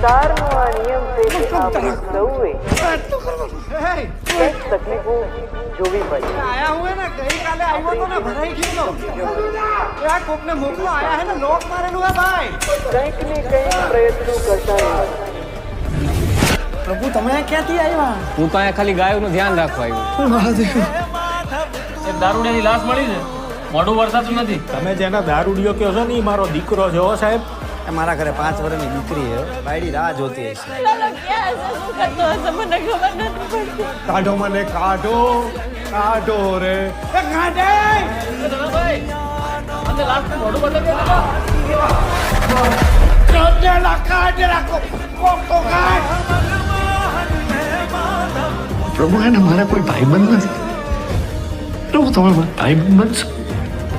સંસારનો આ નિયમ છે કે આપણે સૌએ કંઈક તકલીફો જોવી પડે. આયા હું ને ગઈકાલે આવ્યો તો ને ભરાઈ ગયો આ કોકને મોકલો આયા હે ને લોક મારેલું હે ભાઈ. કંઈક ને કંઈક પ્રયત્નો કરતા રહેવા. પ્રભુ તમે ક્યાંથી આવ્યા? હું તો અહીંયા ખાલી ગાયોનું ધ્યાન રાખવા આવ્યો. એક દારૂડિયાની લાશ મળી છે. મોઢું વરસાતું નથી. તમે જેના દારૂડિયો કહો છો ને એ મારો દીકરો છે હો સાહેબ. મારા ઘરે 5 વર્ષની દીકરી છે, બાયડી રાહ જોતી હશે. કાઢો મને કાઢો કાઢો રે ભાઈ અંદર લાશ મોઢું બદલી પ્રભુ એને મારા કોઈ ભાઈબંધ નથી. પ્રભુ તમે મારા ભાઈબંધ બનશો.